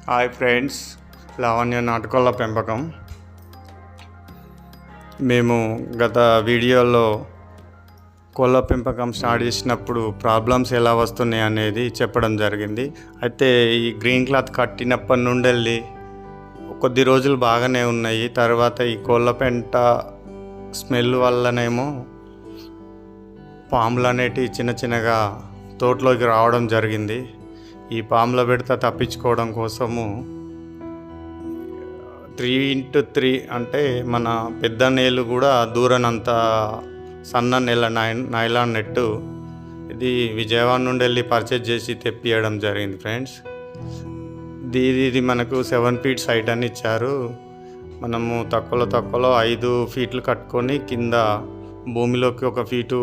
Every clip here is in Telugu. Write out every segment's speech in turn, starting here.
హాయ్ ఫ్రెండ్స్, లావణ్య నాటుకోళ్ల పెంపకం. మేము గత వీడియోలో కోళ్ళ పెంపకం స్టార్ట్ చేసినప్పుడు ప్రాబ్లమ్స్ ఎలా వస్తున్నాయి అనేది చెప్పడం జరిగింది. అయితే ఈ గ్రీన్ క్లాత్ కట్టినప్పటి నుండి వెళ్ళి కొద్ది రోజులు బాగానే ఉన్నాయి. తర్వాత ఈ కోళ్ళ పెంట స్మెల్ వల్లనేమో పాములు అనేటివి చిన్న చిన్నగా తోటలోకి రావడం జరిగింది. ఈ పాముల బెడత తప్పించుకోవడం కోసము 3x3 అంటే మన పెద్ద నేలు కూడా దూరనంత సన్న నెల నైలాన్ నెట్టు ఇది విజయవాడ నుండి వెళ్ళి పర్చేజ్ చేసి తెప్పియడం జరిగింది ఫ్రెండ్స్. ఇది మనకు 7 feet సైట్ అని ఇచ్చారు. మనము తక్కువలో 5 feet కట్టుకొని కింద భూమిలోకి 1 feet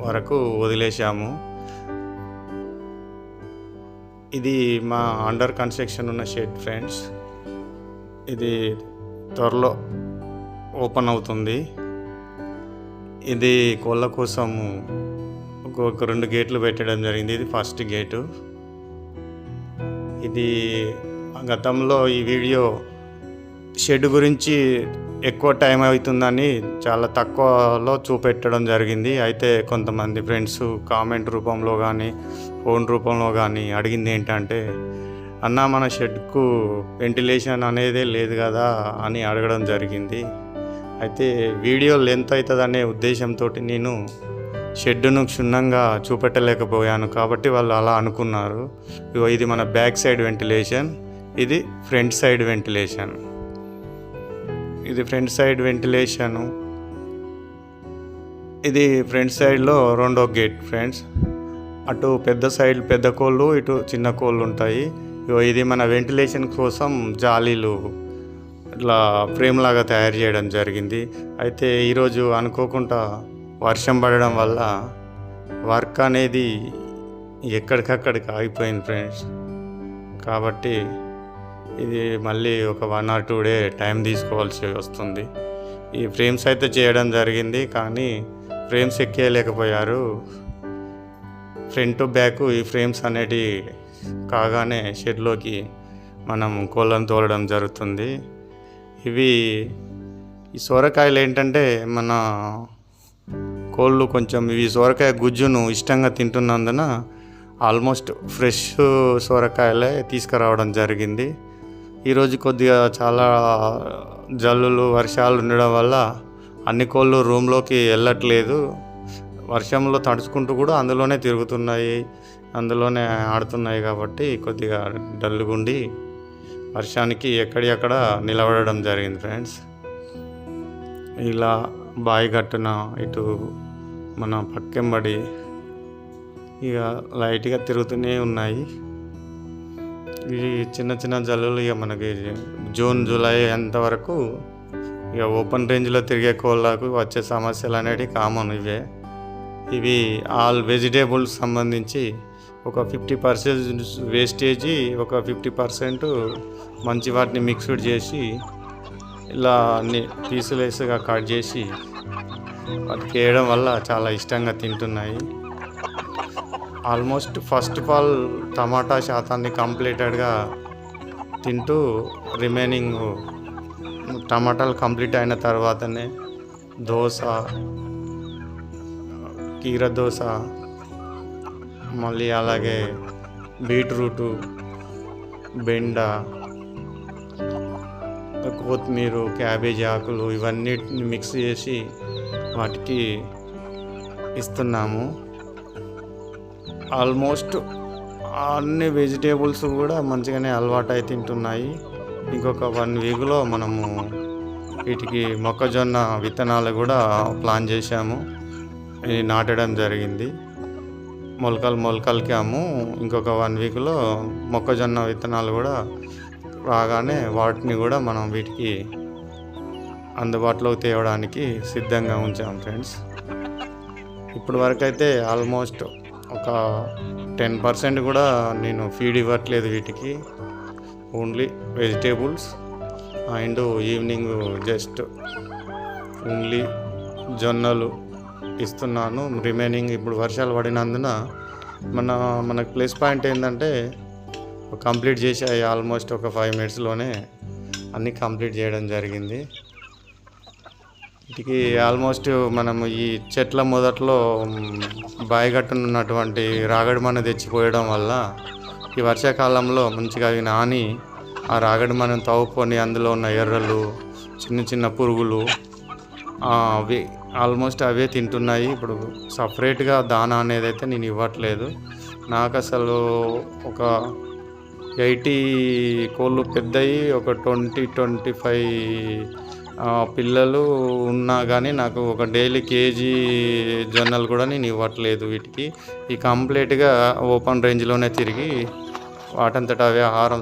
వరకు వదిలేసాము. ఇది మా అండర్ కన్స్ట్రక్షన్ ఉన్న షెడ్ ఫ్రెండ్స్. ఇది త్వరలో ఓపెన్ అవుతుంది. ఇది కోళ్ళ కోసము ఒక 2 గేట్లు పెట్టడం జరిగింది. ఇది ఫస్ట్ గేటు. ఇది గతంలో ఈ వీడియో షెడ్ గురించి ఎక్కువ టైం అవుతుందని చాలా తక్కువలో చూపెట్టడం జరిగింది. అయితే కొంతమంది ఫ్రెండ్స్ కామెంట్ రూపంలో కానీ ఫోన్ రూపంలో కానీ అడిగింది ఏంటంటే, అన్న మన షెడ్కు వెంటిలేషన్ అనేదే లేదు కదా అని అడగడం జరిగింది. అయితే వీడియో లెంత్ అవుతుందనే ఉద్దేశంతో నేను షెడ్ను క్షుణ్ణంగా చూపెట్టలేకపోయాను. కాబట్టి వాళ్ళు అలా అనుకున్నారు. ఇది మన బ్యాక్ సైడ్ వెంటిలేషన్, ఇది ఫ్రంట్ సైడ్ వెంటిలేషన్. ఇది ఫ్రంట్ సైడ్ వెంటిలేషను. ఇది ఫ్రంట్ సైడ్లో 2వ గేట్ ఫ్రెండ్స్. అటు పెద్ద కోళ్ళు, ఇటు చిన్న కోళ్ళు ఉంటాయి. ఇది మన వెంటిలేషన్ కోసం జాలీలు ఇట్లా ఫ్రేమ్ లాగా తయారు చేయడం జరిగింది. అయితే ఈరోజు అనుకోకుండా వర్షం పడడం వల్ల వర్క్ అనేది ఎక్కడికక్కడికి ఆగిపోయింది ఫ్రెండ్స్. కాబట్టి ఇది మళ్ళీ ఒక 1 or 2 days టైం తీసుకోవాల్సి వస్తుంది. ఈ ఫ్రేమ్స్ అయితే చేయడం జరిగింది, కానీ ఫ్రేమ్స్ ఎక్కేయలేకపోయారు. ఫ్రంట్ బ్యాక్ ఈ ఫ్రేమ్స్ అనేటివి కాగానే షెడ్లోకి మనం కోళ్ళను తోలడం జరుగుతుంది. ఈ సొరకాయలు ఏంటంటే మన కోళ్ళు కొంచెం ఇవి సొరకాయ గుజ్జును ఇష్టంగా తింటున్నందున ఆల్మోస్ట్ ఫ్రెష్ సొరకాయలే తీసుకురావడం జరిగింది. ఈరోజు కొద్దిగా చాలా జల్లులు వర్షాలు ఉండడం వల్ల అన్ని కోళ్ళు రూమ్లోకి వెళ్ళట్లేదు. వర్షంలో తడుచుకుంటూ కూడా అందులోనే తిరుగుతున్నాయి, అందులోనే ఆడుతున్నాయి. కాబట్టి కొద్దిగా డల్లుగుండి వర్షానికి ఎక్కడెక్కడ నిలబడడం జరిగింది ఫ్రెండ్స్. ఇలా బావి గట్టున ఇటు మన పక్కెంబడి ఇక లైట్గా తిరుగుతూనే ఉన్నాయి. ఈ చిన్న జల్లులు ఇక మనకి జూన్ జూలై అంతవరకు ఇక ఓపెన్ రేంజ్లో తిరిగే కోళ్ళకు వచ్చే సమస్యలు అనేవి కామన్. ఇవి ఆల్ వెజిటేబుల్స్ సంబంధించి ఒక 50% వేస్టేజీ, ఒక 50% మంచి వాటిని మిక్స్డ్ చేసి ఇలా అన్ని పీసులేసుగా కట్ చేసి వాటికి వేయడం వల్ల చాలా ఇష్టంగా తింటున్నాయి. ఆల్మోస్ట్ ఫస్ట్ ఆఫ్ ఆల్ టమాటా శాతాన్ని కంప్లీటెడ్గా తింటూ రిమైనింగ్ టమాటాలు కంప్లీట్ అయిన తర్వాతనే దోస, కీర దోస, మళ్ళీ అలాగే బీట్రూటు, బెండ, కొత్తిమీర, క్యాబేజీ ఆకులు ఇవన్నిటిని మిక్స్ చేసి వాటికి ఇస్తున్నాము. ఆల్మోస్ట్ అన్ని వెజిటేబుల్స్ కూడా మంచిగానే అలవాటు అయి తింటున్నాయి. ఇంకొక 1 weekలో మనము వీటికి మొక్కజొన్న విత్తనాలు కూడా ప్లాన్ చేశాము. ఇది నాటడం జరిగింది. మొలకలకి ఇంకొక 1 weekలో మొక్కజొన్న విత్తనాలు కూడా రాగానే వాటిని కూడా మనం వీటికి అందుబాటులోకి తేవడానికి సిద్ధంగా ఉంచాం ఫ్రెండ్స్. ఇప్పుడు వరకు అయితే ఆల్మోస్ట్ ఒక 10% కూడా నేను ఫీడ్ ఇవ్వట్లేదు వీటికి. Only vegetables and evening just only జొన్నలు ఇస్తున్నాను. రిమైనింగ్ ఇప్పుడు వర్షాలు పడినందున మనకు ప్లస్ పాయింట్ ఏంటంటే కంప్లీట్ చేసి ఆల్మోస్ట్ ఒక 5 మినిట్స్లోనే అన్నీ కంప్లీట్ చేయడం జరిగింది. వీటికి ఆల్మోస్ట్ మనము ఈ చెట్ల మొదట్లో బాయిగట్టున ఉన్నటువంటి రాగడి మన్ను తెచ్చిపోయడం వల్ల ఈ వర్షాకాలంలో మంచిగా అవి నాని ఆ రాగడి మన్నును తవ్వుకొని అందులో ఉన్న ఎర్రలు చిన్న చిన్న పురుగులు అవి ఆల్మోస్ట్ అవే తింటున్నాయి. ఇప్పుడు సపరేట్గా దానా అనేది అయితే నేను ఇవ్వట్లేదు. నాకు అసలు ఒక 80 కోళ్ళు పెద్దవి, ఒక 20-25 పిల్లలు ఉన్నా కానీ నాకు ఒక డైలీ కేజీ జొన్నలు కూడా నేను ఇవ్వట్లేదు వీటికి. ఈ కంప్లీట్గా ఓపెన్ రేంజ్లోనే తిరిగి వాటంతట అవే ఆహారం